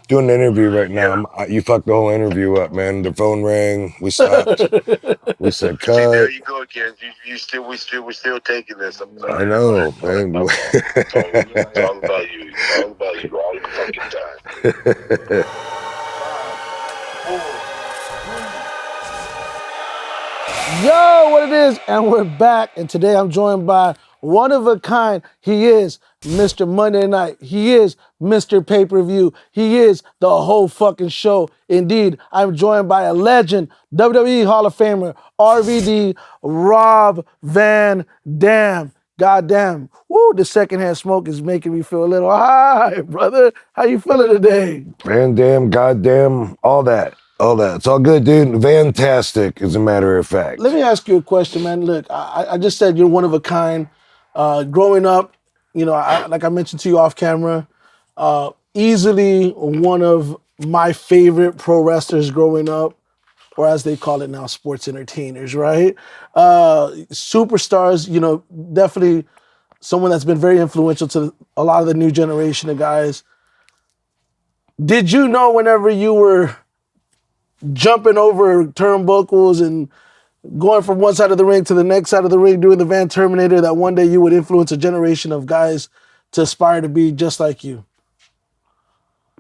Doing an interview right now. You fucked the whole interview up, man. The phone rang. We stopped. We said cut. See, there you go again. We're still taking this. I'm sorry. I know, man. My fault. It's all about you. It's all about you all the fucking time. Yo, what it is, and we're back, and today I'm joined by one of a kind. He is Mr. Monday Night. He is Mr. Pay-Per-View. He is the whole fucking show. Indeed, I'm joined by a legend, WWE Hall of Famer, RVD, Rob Van Dam. Goddamn, woo, the secondhand smoke is making me feel a little high, brother. How you feeling today? Van Dam, goddamn, all that. All that. It's all good, dude. Fantastic, as a matter of fact. Let me ask you a question, man. Look, I just said you're one of a kind. Growing up, you know, like I mentioned to you off camera, easily one of my favorite pro wrestlers growing up, or as they call it now, sports entertainers, right? Superstars, you know, definitely someone that's been very influential to a lot of the new generation of guys. Did you know whenever you were jumping over turnbuckles and going from one side of the ring to the next side of the ring doing the Van Terminator that one day you would influence a generation of guys to aspire to be just like you?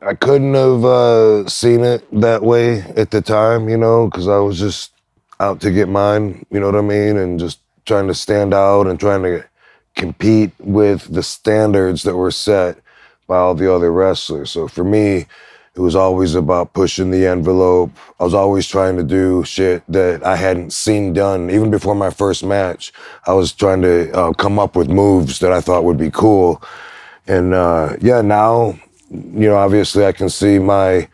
I couldn't have seen it that way at the time, you know, because I was just out to get mine, you know what I mean? And just trying to stand out and trying to compete with the standards that were set by all the other wrestlers. So for me, it was always about pushing the envelope. I was always trying to do shit that I hadn't seen done. Even before my first match, I was trying to come up with moves that I thought would be cool. And yeah, now, you know, obviously I can see my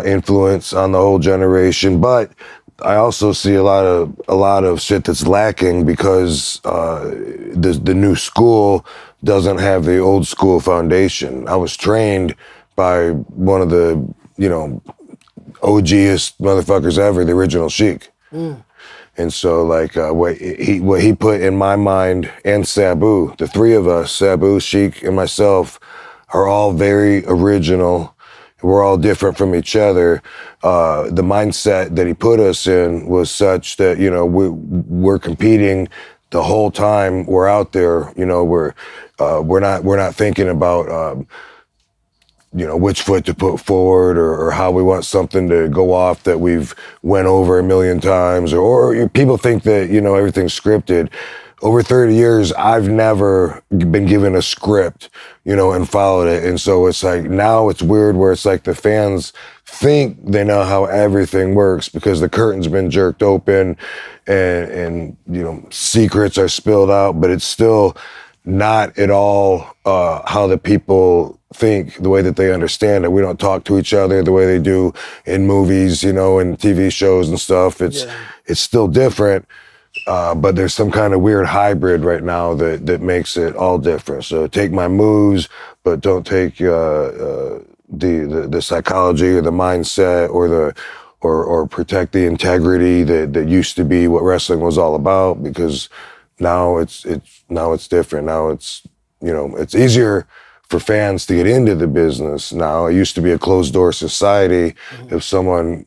influence on the whole generation, but I also see a lot of shit that's lacking because the new school doesn't have the old school foundation. I was trained by one of the, you know, OGest motherfuckers ever, the original Sheik. And so, like, what he put in my mind, and Sabu, the three of us, Sabu, Sheik, and myself, are all very original. We're all different from each other. The mindset that he put us in was such that, you know, we're competing the whole time we're out there. You know, we're not thinking about you know, which foot to put forward or how we want something to go off that we've went over a million times, or people think that, you know, everything's scripted. Over 30 years, I've never been given a script, you know, and followed it. And so it's like, now it's weird where it's like the fans think they know how everything works because the curtain's been jerked open and you know, secrets are spilled out, but it's still not at all how the people think, the way that they understand it. We don't talk to each other the way they do in movies, you know, and TV shows and stuff. It's still different, but there's some kind of weird hybrid right now that makes it all different. So take my moves, but don't take the psychology or the mindset or protect the integrity that used to be what wrestling was all about, because now it's different. Now it's, you know, it's easier for fans to get into the business now. It used to be a closed door society. If someone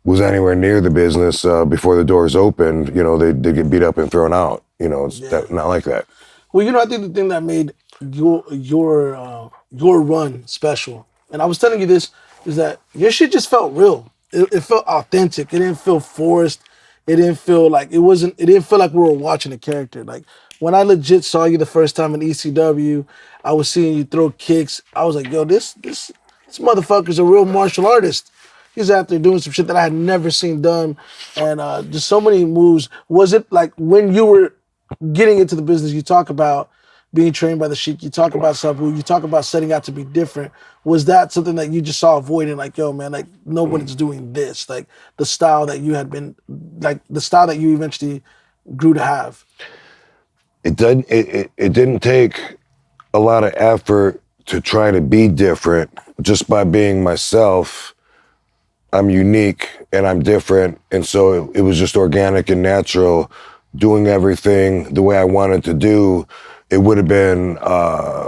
was anywhere near the business before the doors opened, you know, they'd get beat up and thrown out. You know, it's not like that. Well, you know, I think the thing that made your run special, and I was telling you this, is that your shit just felt real. It felt authentic. It didn't feel forced. It didn't feel like it didn't feel like we were watching a character. Like when I legit saw you the first time in ECW, I was seeing you throw kicks. I was like, yo, this motherfucker's a real martial artist. He's out there doing some shit that I had never seen done, and just so many moves. Was it like when you were getting into the business, you talk about being trained by the Sheik, you talk about Sabu, you talk about setting out to be different. Was that something that you just saw avoiding, like, yo, man, like nobody's doing this, like the style that you had been, like the style that you eventually grew to have? It didn't take a lot of effort to try to be different. Just by being myself, I'm unique and I'm different. And so it was just organic and natural, doing everything the way I wanted to do. it would have been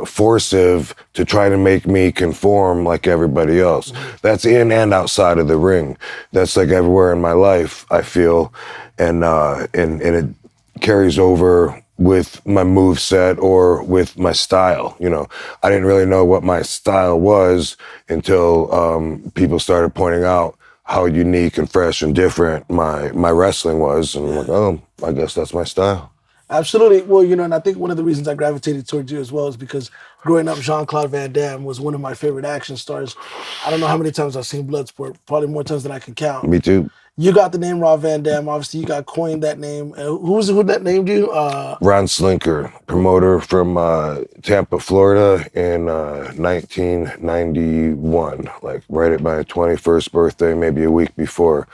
forcive to try to make me conform like everybody else. That's in and outside of the ring. That's like everywhere in my life, I feel, and it carries over with my move set or with my style. You know, I didn't really know what my style was until people started pointing out how unique and fresh and different my wrestling was, and I'm like, oh, I guess that's my style. Absolutely. Well, you know, and I think one of the reasons I gravitated towards you as well is because growing up, Jean-Claude Van Damme was one of my favorite action stars. I don't know how many times I've seen Bloodsport, probably more times than I can count. Me too. You got the name Rob Van Dam. Obviously, you got coined that name. Who that named you? Ron Slinker, promoter from Tampa, Florida in 1991, like right at my 21st birthday, maybe a week before.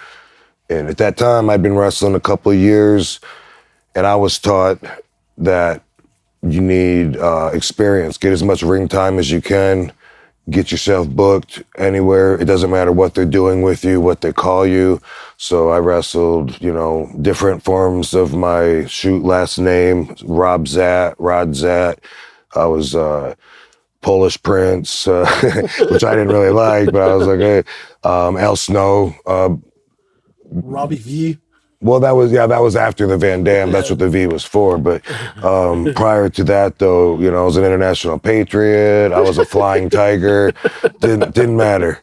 And at that time, I'd been wrestling a couple of years, and I was taught that you need experience. Get as much ring time as you can. Get yourself booked anywhere. It doesn't matter what they're doing with you, what they call you. So I wrestled, you know, different forms of my shoot last name, Rod Zat. I was Polish Prince, which I didn't really like, but I was like, hey, El Snow. Robbie V. Well, that was after the Van Damme. That's what the V was for. But prior to that, though, you know, I was an international patriot. I was a flying tiger. Didn't matter.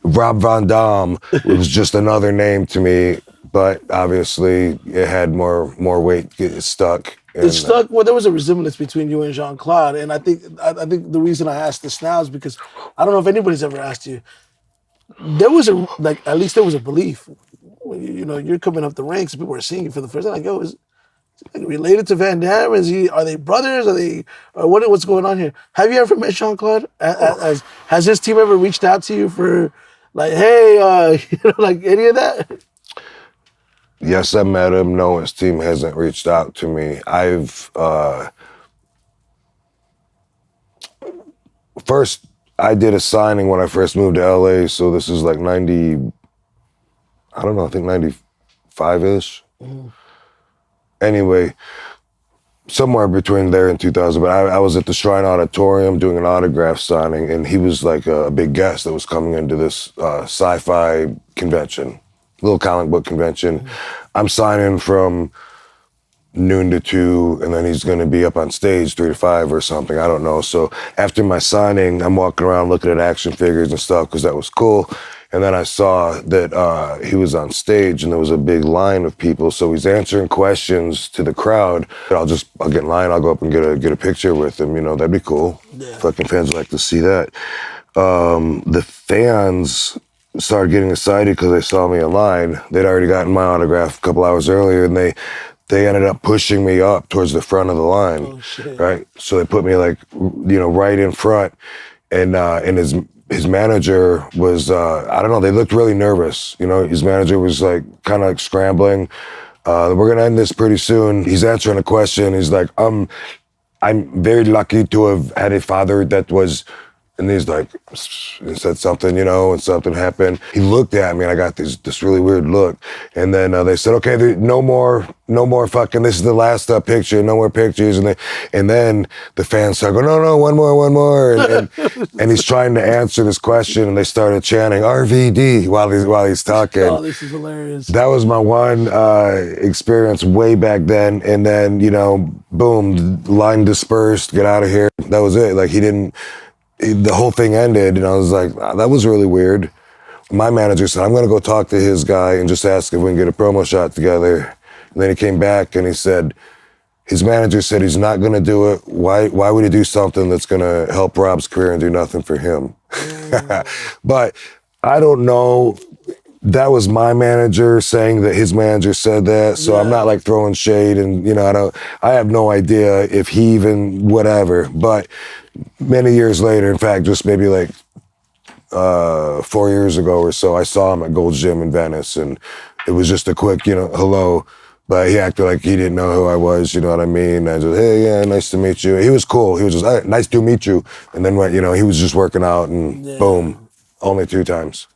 Rob Van Damme was just another name to me. But obviously, it had more weight. It stuck. It stuck. Well, there was a resemblance between you and Jean-Claude, and I think the reason I asked this now is because I don't know if anybody's ever asked you. There was at least there was a belief. You know, you're coming up the ranks, and people are seeing you for the first time. Like, yo, is he related to Van Damme? Are they brothers? What's going on here? Have you ever met Jean-Claude? Has his team ever reached out to you for, like, hey, you know, like any of that? Yes, I met him. No, his team hasn't reached out to me. First, I did a signing when I first moved to LA, so this is like 90, I don't know, I think 95-ish. Anyway, somewhere between there and 2000, but I was at the Shrine Auditorium doing an autograph signing, and he was like a big guest that was coming into this sci-fi convention, little comic book convention. I'm signing from noon to 2, and then he's going to be up on stage 3 to 5 or something. I don't know. So after my signing, I'm walking around looking at action figures and stuff because that was cool. And then I saw that he was on stage and there was a big line of people. So he's answering questions to the crowd. I'll get in line. I'll go up and get a picture with him. You know, that'd be cool. Yeah. Fucking fans like to see that. The fans started getting excited because they saw me in line. They'd already gotten my autograph a couple hours earlier, and they ended up pushing me up towards the front of the line. Oh, shit. Right? So they put me like, you know, right in front, and his manager was, I don't know, they looked really nervous. You know, his manager was like kind of like scrambling. We're going to end this pretty soon. He's answering a question. He's like, I'm very lucky to have had a father that was, and he's like, he said something, you know, and something happened. He looked at me and I got this really weird look. And then they said, okay, no more fucking, this is the last picture, no more pictures. And then the fans started going, no, one more. And he's trying to answer this question, and they started chanting RVD while he's talking. Oh, this is hilarious. That was my one experience way back then. And then, you know, boom, line dispersed, get out of here. That was it. Like the whole thing ended, and I was like, wow, that was really weird. My manager said, I'm going to go talk to his guy and just ask if we can get a promo shot together. And then he came back and he said, his manager said he's not going to do it. Why would he do something that's going to help Rob's career and do nothing for him? But I don't know. That was my manager saying that his manager said that. So I'm not like throwing shade, and, you know, I have no idea if he even whatever. But many years later, in fact, just maybe like 4 years ago or so, I saw him at Gold's Gym in Venice, and it was just a quick, you know, hello. But he acted like he didn't know who I was, you know what I mean? I just, hey, yeah, nice to meet you. He was cool. He was just, hey, nice to meet you. And then, you know, he was just working out, and boom, only 2 times.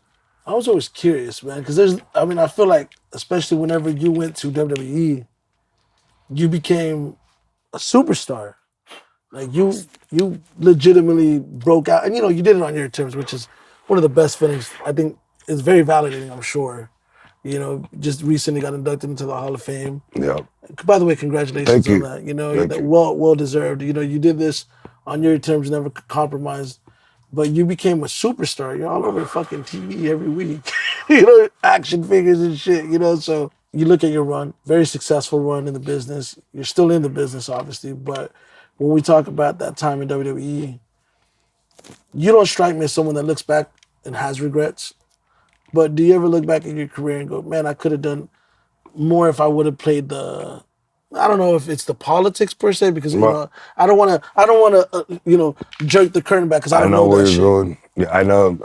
I was always curious, man, because I feel like, especially whenever you went to WWE, you became a superstar. Like you legitimately broke out, and you did it on your terms, which is one of the best feelings. I think it's very validating. I'm sure. Just recently got inducted into the Hall of Fame. Yeah. By the way, congratulations Thank on you. that. Thank That you. well deserved. You did this on your terms, never compromised. But you became a superstar. You're all over fucking TV every week. Action figures and shit. So you look at your run, very successful run in the business. You're still in the business, obviously, but when we talk about that time in WWE, you don't strike me as someone that looks back and has regrets. But do you ever look back at your career and go, man, I could have done more if I would have played the. I don't know if it's the politics per se, because Well, I don't want to jerk the curtain back because I I don't know know where that you're shit. going. Yeah, I know.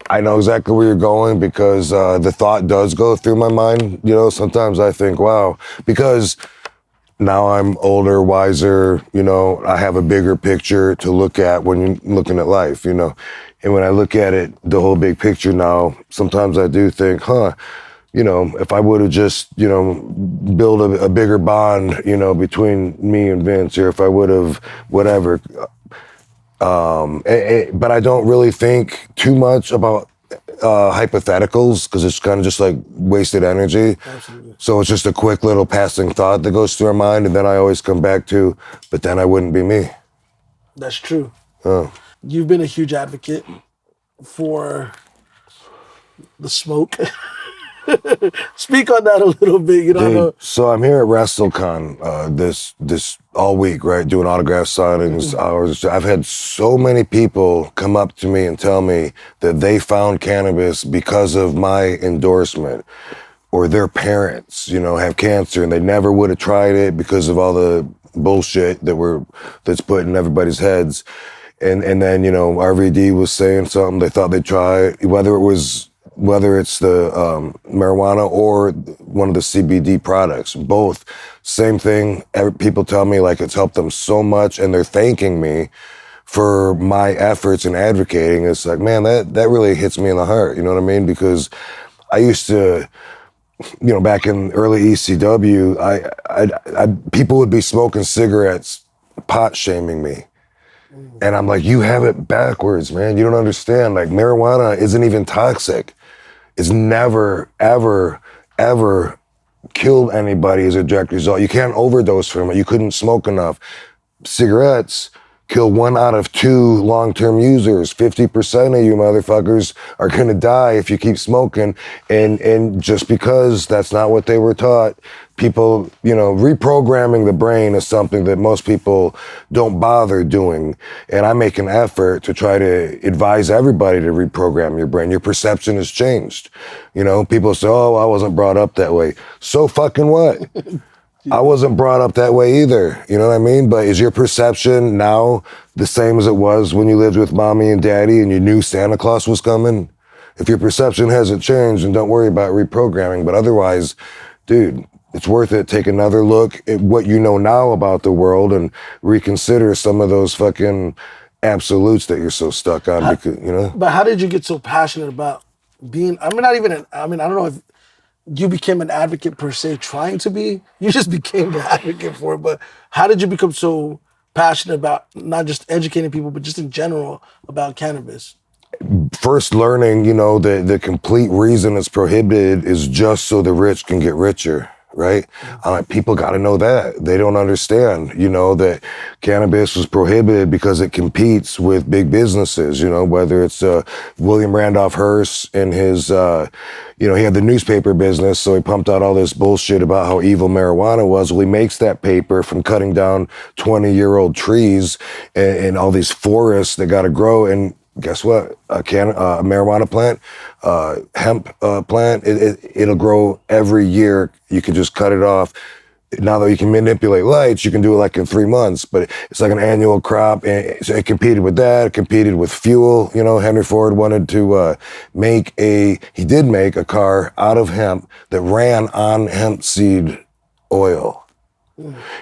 I know exactly where you're going because the thought does go through my mind. Sometimes I think, wow, because now I'm older, wiser. I have a bigger picture to look at when you're looking at life. And when I look at it, the whole big picture now, sometimes I do think, if I would have just, built a bigger bond, between me and Vince, or if I would have whatever. But I don't really think too much about hypotheticals because it's kind of just like wasted energy. Absolutely. So it's just a quick little passing thought that goes through our mind, and then I always come back to, but then I wouldn't be me. That's true. Oh. You've been a huge advocate for the smoke. Speak on that a little bit. I Dude, know. so I'm here at WrestleCon this all week, right? Doing autograph signings. I've had so many people come up to me and tell me that they found cannabis because of my endorsement, or their parents, have cancer and they never would have tried it because of all the bullshit that's put in everybody's heads. And then, RVD was saying something, they thought they'd try it, whether it's the marijuana or one of the CBD products, both, same thing. People tell me like it's helped them so much and they're thanking me for my efforts in advocating. It's like, man, that really hits me in the heart. You know what I mean? Because I used to, back in early ECW, people would be smoking cigarettes, pot shaming me. And I'm like, you have it backwards, man. You don't understand. Like, marijuana isn't even toxic. It's never, ever, ever killed anybody as a direct result. You can't overdose from it. You couldn't smoke enough. Cigarettes kill 1 out of 2 long-term users. 50% of you motherfuckers are gonna die if you keep smoking. And just because that's not what they were taught, people, reprogramming the brain is something that most people don't bother doing. And I make an effort to try to advise everybody to reprogram your brain. Your perception has changed. People say, oh, I wasn't brought up that way. So fucking what? I wasn't brought up that way either. You know what I mean? But is your perception now the same as it was when you lived with mommy and daddy and you knew Santa Claus was coming? If your perception hasn't changed, then don't worry about reprogramming. But otherwise, dude, it's worth it. Take another look at what you know now about the world and reconsider some of those fucking absolutes that you're so stuck on. Because, But how did you get so passionate about being? I mean, not even. I don't know if you became an advocate per se, trying to be. You just became the advocate for it. But how did you become so passionate about not just educating people, but just in general about cannabis? First learning, the complete reason it's prohibited is just so the rich can get richer, right? People got to know that. They don't understand, that cannabis was prohibited because it competes with big businesses, whether it's William Randolph Hearst and his, he had the newspaper business, so he pumped out all this bullshit about how evil marijuana was. Well, he makes that paper from cutting down 20-year-old trees and all these forests that got to grow. And guess what? A marijuana plant, hemp plant, it'll grow every year. You can just cut it off. Now that you can manipulate lights, you can do it like in 3 months, but it's like an annual crop. And so it competed with that. It competed with fuel. Henry Ford wanted to he did make a car out of hemp that ran on hemp seed oil.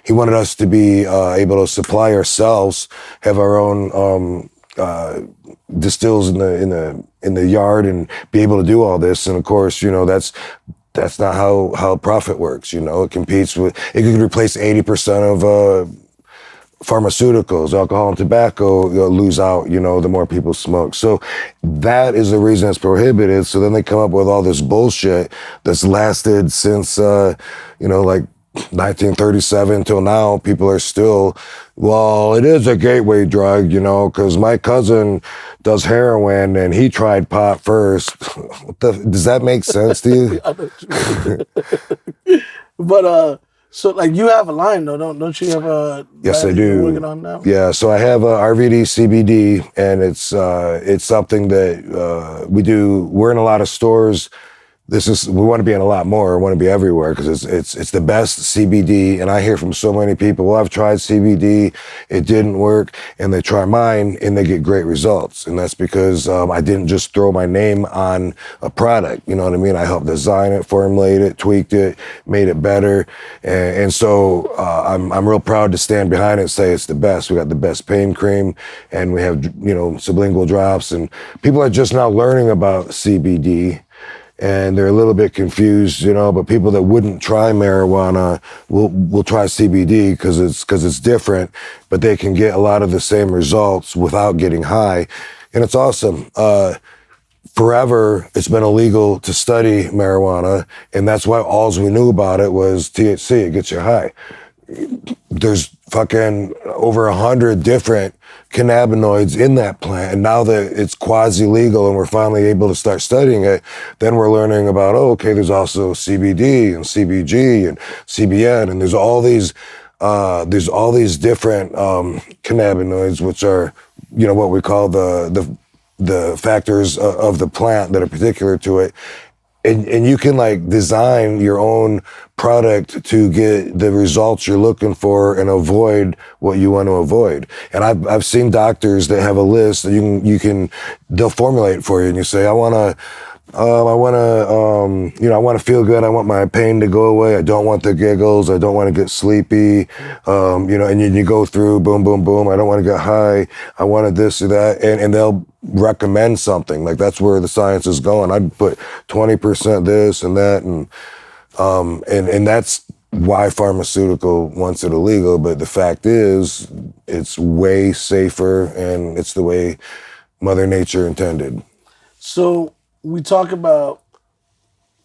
He wanted us to be able to supply ourselves, have our own distills in the yard, and be able to do all this. And of course, that's not how profit works. You know, it competes with, it could replace 80% of pharmaceuticals, alcohol and tobacco lose out, you know, the more people smoke. So that is the reason it's prohibited. So then they come up with all this bullshit that's lasted since, you know, like 1937 till now. People are still, well, it is a gateway drug, you know, because my cousin does heroin and he tried pot first. Does that make sense to you? But so like you have a line though, don't you have a Yes, line I that you're do. working on now? Yeah, so I have a RVD CBD, and it's something that we do. We're in a lot of stores. We want to be in a lot more. We want to be everywhere because it's the best CBD. And I hear from so many people, well, I've tried CBD, it didn't work, and they try mine and they get great results. And that's because I didn't just throw my name on a product. You know what I mean? I helped design it, formulate it, tweaked it, made it better. And so I'm real proud to stand behind it and say it's the best. We got the best pain cream, and we have, you know, sublingual drops, and people are just now learning about CBD. And they're a little bit confused, you know, but people that wouldn't try marijuana will try CBD because it's different, but they can get a lot of the same results without getting high. And it's awesome. Forever, it's been illegal to study marijuana, and that's why all we knew about it was THC, it gets you high. There's fucking over 100 different cannabinoids in that plant, and now that it's quasi-legal and we're finally able to start studying it, then we're learning about, oh, okay, there's also CBD and CBG and CBN, and there's all these different cannabinoids, which are, you know, what we call the factors of the plant that are particular to it. And you can like design your own product to get the results you're looking for and avoid what you want to avoid. And I've seen doctors that have a list that they'll formulate for you, and you say, I want to feel good. I want my pain to go away. I don't want the giggles. I don't want to get sleepy. You know, and you go through boom, boom, boom. I don't want to get high. I wanted this or that. And they'll recommend something. Like that's where the science is going. I'd put 20% this and that. And that's why pharmaceutical wants it illegal. But the fact is it's way safer, and it's the way Mother Nature intended. So we talk about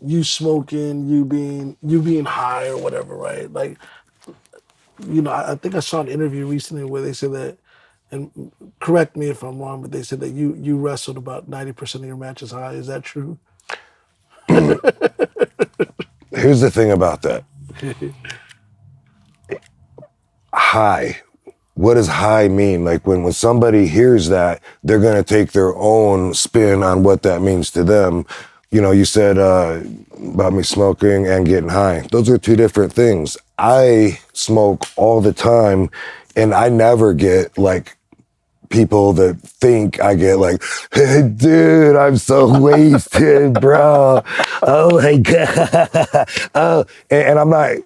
you smoking, you being high or whatever, right? Like, you know, I think I saw an interview recently where they said that, and correct me if I'm wrong, but they said that you wrestled about 90% of your matches high. Is that true? Here's the thing about that. High. What does high mean? Like when somebody hears that, they're going to take their own spin on what that means to them. You know, you said about me smoking and getting high. Those are two different things. I smoke all the time, and I never get like people that think I get like, hey, dude, I'm so wasted, bro. Oh my God. Oh, and I'm not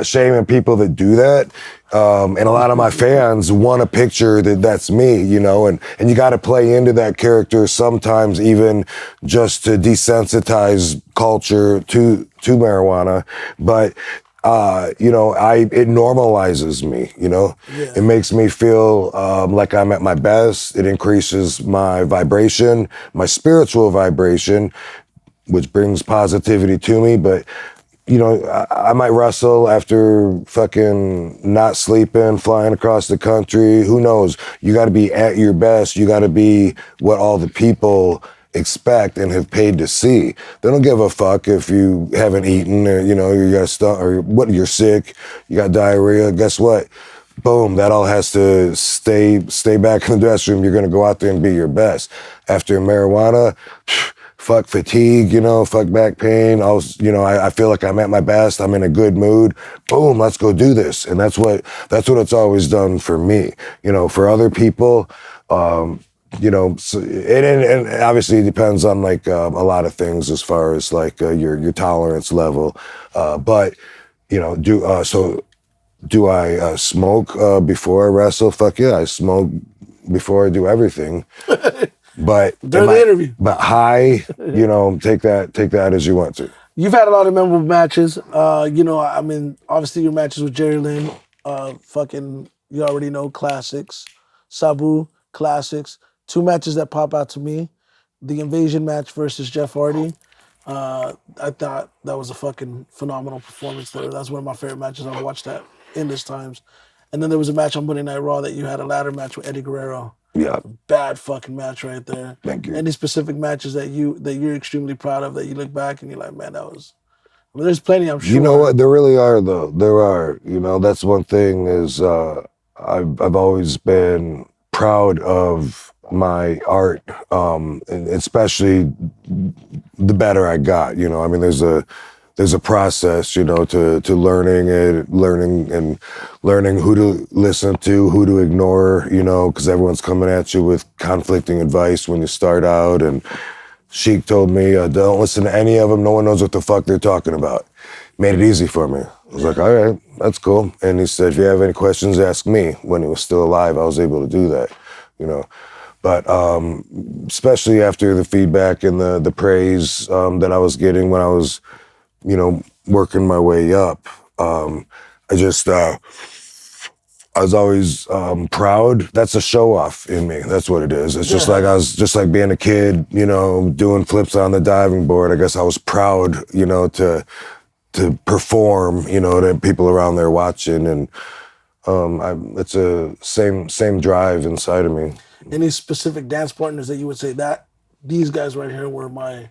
shaming people that do that. And a lot of my fans want a picture that's me, you know, and you got to play into that character sometimes, even just to desensitize culture to marijuana. But, you know, it normalizes me, you know, Yeah. It makes me feel like I'm at my best. It increases my vibration, my spiritual vibration, which brings positivity to me. But you know, I might wrestle after fucking not sleeping, flying across the country. Who knows? You got to be at your best. You got to be what all the people expect and have paid to see. They don't give a fuck if you haven't eaten, or, you know, you got stuff, or what, you're sick, you got diarrhea. Guess what? Boom, that all has to stay back in the dressing room. You're going to go out there and be your best. After marijuana, fuck fatigue, you know, fuck back pain. I feel like I'm at my best. I'm in a good mood. Boom, let's go do this. And that's what it's always done for me. You know, for other people, you know, so, and obviously it depends on like a lot of things as far as like your tolerance level. But you know, do I smoke before I wrestle? Fuck yeah, I smoke before I do everything. But During the interview. But high, you know, take that as you want to. You've had a lot of memorable matches. I mean, obviously your matches with Jerry Lynn, fucking, you already know, classics. Sabu, classics. Two matches that pop out to me. The Invasion match versus Jeff Hardy. I thought that was a fucking phenomenal performance there. That's one of my favorite matches. I've watched that endless times. And then there was a match on Monday Night Raw that you had a ladder match with Eddie Guerrero. Yeah, Bad fucking match right there. thank you. Any specific matches that you're extremely proud of that you look back and you're like, man, that was. I mean, there's plenty, I'm sure. You know what? There really are, though. There are. You know, that's one thing is I've always been proud of my art, and especially the better I got. You know, I mean, there's a process, you know, to learning it, learning who to listen to, who to ignore. You know, because everyone's coming at you with conflicting advice when you start out. And Sheik told me, don't listen to any of them. No one knows what the fuck they're talking about. Made it easy for me. I was like, all right, that's cool. And he said, if you have any questions, ask me. When he was still alive, I was able to do that, you know. But especially after the feedback and the praise that I was getting when I was, you know, working my way up, I was always proud. That's a show off in me. That's what it is. It's just like I was just like being a kid, you know, doing flips on the diving board. I guess I was proud, you know, to perform, you know, to people around there watching, and it's a same drive inside of me. Any specific dance partners that you would say that these guys right here were my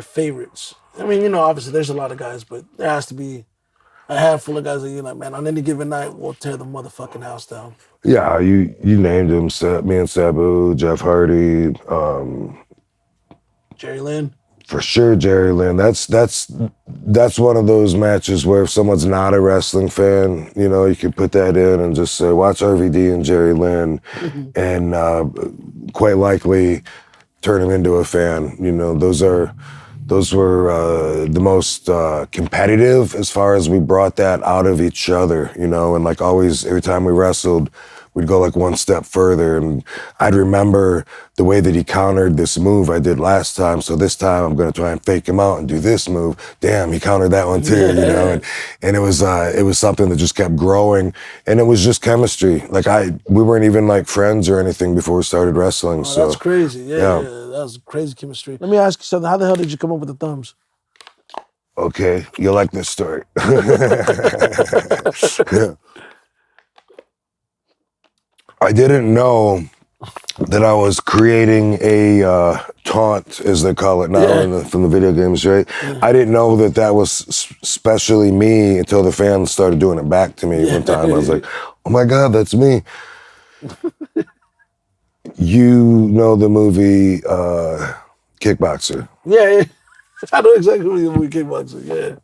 favorites? I mean, you know, obviously there's a lot of guys, but there has to be a handful of guys that you're like, man, on any given night, we'll tear the motherfucking house down. Yeah, you named them. Me and Sabu, Jeff Hardy, Jerry Lynn. for sure, Jerry Lynn. That's one of those matches where if someone's not a wrestling fan, you know, you can put that in and just say, watch RVD and Jerry Lynn, and quite likely turn him into a fan. You know, those were the most competitive as far as we brought that out of each other, you know, and like always, every time we wrestled, we'd go like one step further. And I'd remember the way that he countered this move I did last time. So this time I'm going to try and fake him out and do this move. Damn, he countered that one too, you know? And it was something that just kept growing. And it was just chemistry. Like we weren't even like friends or anything before we started wrestling. Oh, so that's crazy. Yeah, that was crazy chemistry. Let me ask you something. How the hell did you come up with the thumbs? Okay, you like this story. Yeah. I didn't know that I was creating a taunt, as they call it now from the video games, right? Yeah. I didn't know that was specially me until the fans started doing it back to me one time. I was like, oh my God, that's me. You know the movie Kickboxer? Yeah. I know exactly what the movie Kickboxer, yeah.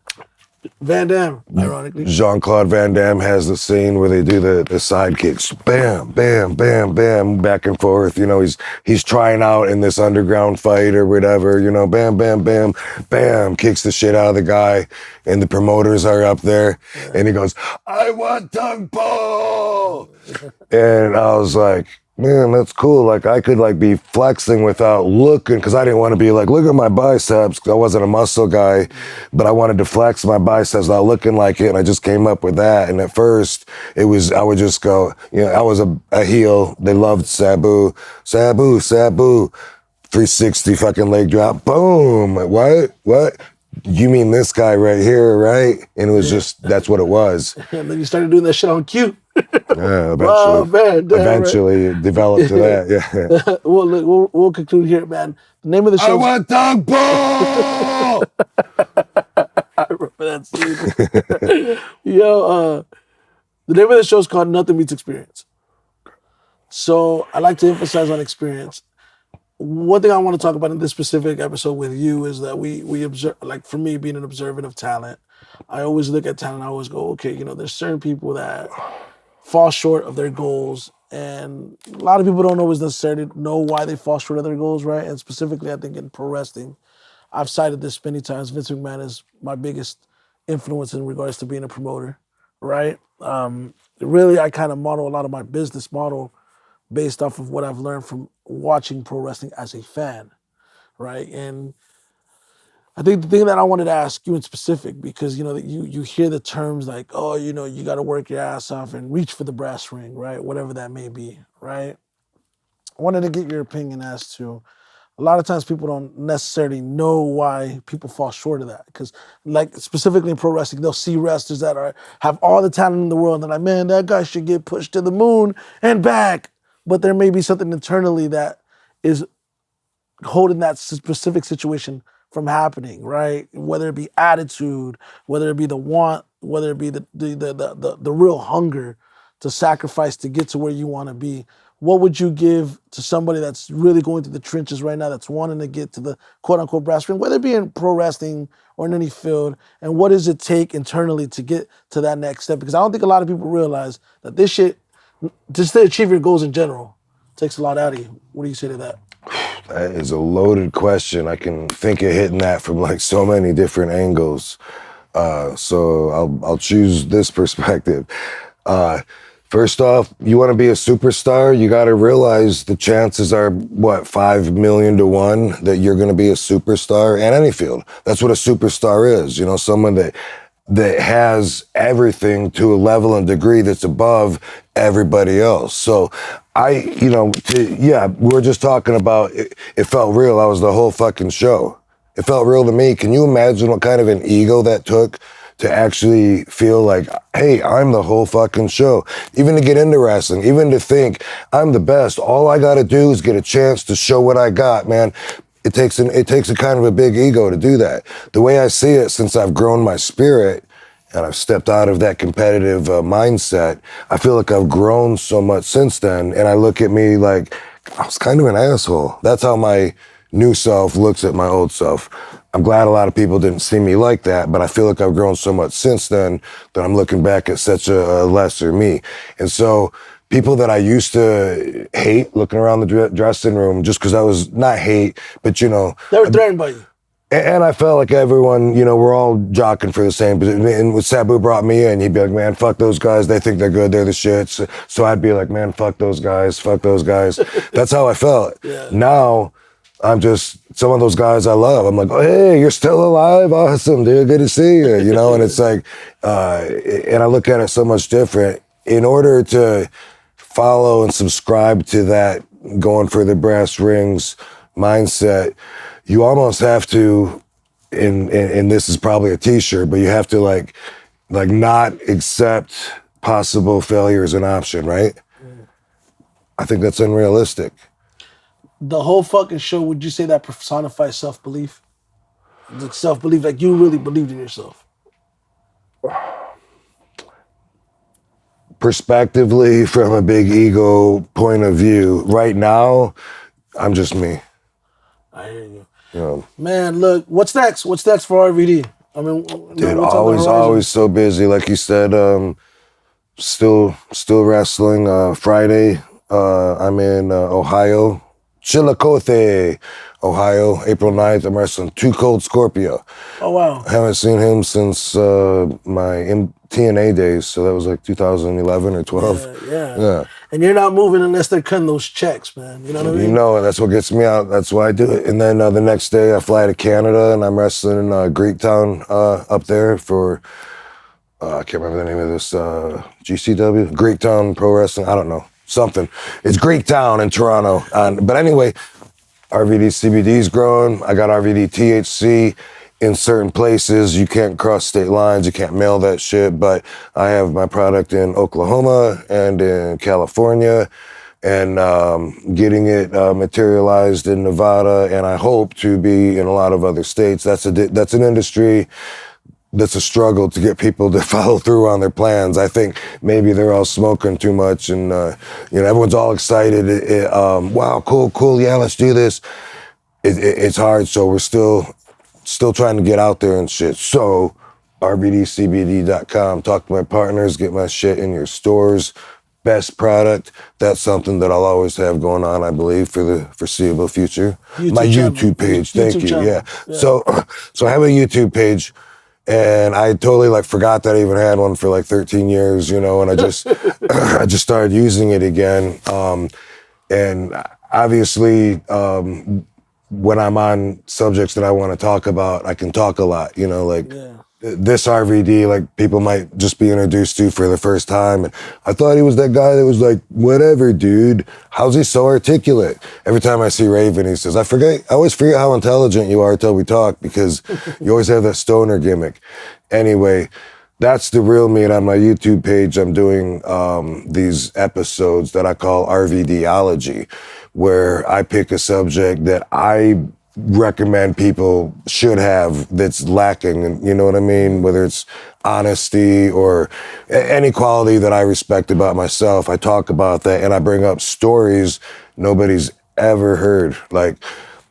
Van Damme, ironically. Jean-Claude Van Damme has the scene where they do the side kicks, bam, bam, bam, bam, back and forth. You know, he's trying out in this underground fight or whatever. You know, bam, bam, bam, bam, kicks the shit out of the guy, and the promoters are up there, and he goes, "I want tongue pull," and I was like, man, that's cool. Like I could like be flexing without looking, because I didn't want to be like, look at my biceps, because I wasn't a muscle guy, but I wanted to flex my biceps without looking like it, and I just came up with that. And at first, I would just go, you know, I was a heel. They loved Sabu, 360 fucking leg drop, boom. What? You mean this guy right here, right? And it was just, that's what it was. And then you started doing that shit on cue. Yeah, eventually. Wow, man, Eventually it developed to that, yeah. Well, look, we'll conclude here, man. The name of the show. I want dog ball! I remember that scene. Yo, the name of the show is called Nothing Beats Experience. So I like to emphasize on experience. One thing I want to talk about in this specific episode with you is that we observe, like for me being an observant of talent, I always look at talent, I always go, okay, you know, there's certain people that fall short of their goals, and a lot of people don't always necessarily know why they fall short of their goals, right? And specifically, I think in pro wrestling, I've cited this many times. Vince McMahon is my biggest influence in regards to being a promoter, right? Really, I kind of model a lot of my business model based off of what I've learned from watching pro wrestling as a fan, right? And I think the thing that I wanted to ask you in specific, because you know that you hear the terms like, oh, you know, you got to work your ass off and reach for the brass ring, right? Whatever that may be, right? I wanted to get your opinion as to a lot of times people don't necessarily know why people fall short of that. Because, like, specifically in pro wrestling, they'll see wrestlers that have all the talent in the world, and they're like, man, that guy should get pushed to the moon and back. But there may be something internally that is holding that specific situation from happening, right? Whether it be attitude, whether it be the want, whether it be the real hunger to sacrifice to get to where you want to be. What would you give to somebody that's really going through the trenches right now, that's wanting to get to the quote unquote brass ring, whether it be in pro wrestling or in any field? And what does it take internally to get to that next step? Because I don't think a lot of people realize that this shit, just to achieve your goals in general, takes a lot out of you. What do you say to that? That is a loaded question. I can think of hitting that from like so many different angles. So I'll choose this perspective. First off, you want to be a superstar, you got to realize the chances are, 5 million to 1 that you're going to be a superstar in any field. That's what a superstar is, you know, someone that has everything to a level and degree that's above everybody else. So we were just talking about it felt real. I was the whole fucking show. It felt real to me. Can you imagine what kind of an ego that took to actually feel like, hey, I'm the whole fucking show? Even to get into wrestling, even to think I'm the best. All I got to do is get a chance to show what I got, man. It takes a kind of a big ego to do that. The way I see it, since I've grown my spirit and I've stepped out of that competitive mindset, I feel like I've grown so much since then. And I look at me like I was kind of an asshole. That's how my new self looks at my old self. I'm glad a lot of people didn't see me like that, but I feel like I've grown so much since then that I'm looking back at such a lesser me. And so people that I used to hate looking around the dressing room, just because I was not hate, but you know. They were threatened by you. And I felt like everyone, you know, we're all jockeying for the same position. And when Sabu brought me in, he'd be like, man, fuck those guys. They think they're good. They're the shit. So I'd be like, man, fuck those guys. Fuck those guys. That's how I felt. Yeah. Now, I'm just some of those guys I love. I'm like, oh, hey, you're still alive? Awesome, dude. Good to see you. You know, and it's like, and I look at it so much different. In order to follow and subscribe to that going for the brass rings mindset, you almost have to, and this is probably a t-shirt, but you have to like not accept possible failure as an option, right? Mm. I think that's unrealistic. The whole fucking show, would you say that personifies self-belief? The self-belief, like you really believed in yourself. Prospectively, from a big ego point of view, right now, I'm just me. I hear you. You know, man, look, what's next? What's next for RVD? I mean, dude, always so busy. Like you said, still wrestling. Friday, I'm in Ohio, Chillicothe, Ohio, April 9th. I'm wrestling Too Cold Scorpio. Oh, wow. I haven't seen him since my TNA days, so that was like 2011 or 12. Yeah. And you're not moving unless they're cutting those checks, man. You know what I mean? You know, that's what gets me out. That's why I do it. And then the next day I fly to Canada and I'm wrestling in Greektown up there for, I can't remember the name of this, GCW? Greektown Pro Wrestling, I don't know, something. It's Greektown in Toronto. But anyway, RVD CBD's growing. I got RVD THC in certain places. You can't cross state lines. You can't mail that shit. But I have my product in Oklahoma and in California, and getting it materialized in Nevada. And I hope to be in a lot of other states. That's an industry that's a struggle to get people to follow through on their plans. I think maybe they're all smoking too much, and everyone's all excited. Wow, cool, yeah, let's do this. It's hard, so we're still trying to get out there and shit. So rbdcbd.com, talk to my partners, get my shit in your stores. Best product. That's something that I'll always have going on, I believe, for the foreseeable future. My YouTube page, thank you. Yeah. So I have a YouTube page. And I totally forgot that I even had one for 13 years, and I just I just started using it again. And obviously, when I'm on subjects that I want to talk about, I can talk a lot, you know, like this RVD, like people might just be introduced to for the first time. And I thought he was that guy that was like, whatever, dude. How's he so articulate? Every time I see Raven, he says, I always forget how intelligent you are till we talk, because you always have that stoner gimmick. Anyway, that's the real me. And on my YouTube page, I'm doing these episodes that I call RVDology, where I pick a subject that I recommend people should have that's lacking. And you know what I mean? Whether it's honesty or any quality that I respect about myself, I talk about that, and I bring up stories nobody's ever heard. Like,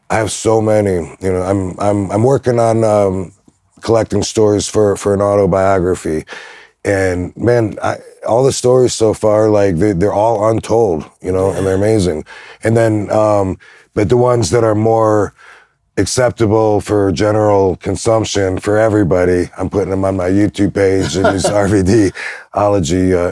I have so many. You know, I'm working on collecting stories for an autobiography. And man, all the stories so far, like they're all untold, you know, and they're amazing. And then, but the ones that are more acceptable for general consumption for everybody, I'm putting them on my YouTube page and these RVDology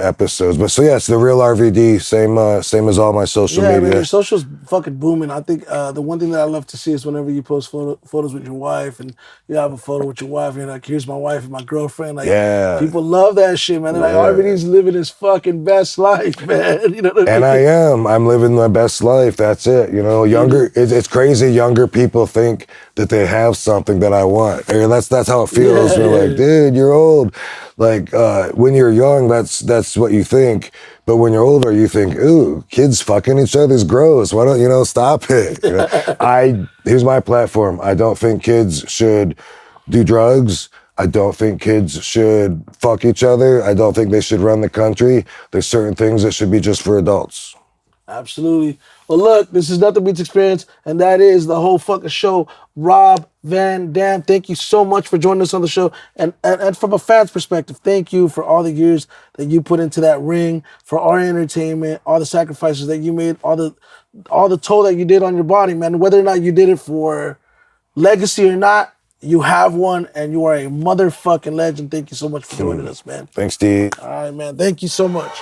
episodes. But so yeah, it's the real RVD, same as all my social media. Man, your social's fucking booming. I think the one thing that I love to see is whenever you post photos with your wife, and you have a photo with your wife, and you're like, here's my wife and my girlfriend. Like, people love that shit, man. They're like, RVD's living his fucking best life, man. You know what I mean? I'm living my best life. That's it. You know, it's crazy. Younger people think that they have something that I want. Or that's how it feels. They're like, dude, you're old. Like, when you're young, that's what you think. But when you're older, you think, ooh, kids fucking each other's gross. Why don't you stop it? You know? Here's my platform. I don't think kids should do drugs. I don't think kids should fuck each other. I don't think they should run the country. There's certain things that should be just for adults. Absolutely. Well, look, this is Nothing Beats Experience, and that is the whole fucking show. Rob Van Dam, thank you so much for joining us on the show. And from a fan's perspective, thank you for all the years that you put into that ring, for our entertainment, all the sacrifices that you made, all the toll that you did on your body, man. Whether or not you did it for legacy or not, you have one, and you are a motherfucking legend. Thank you so much for joining us, man. Thanks, D. All right, man. Thank you so much.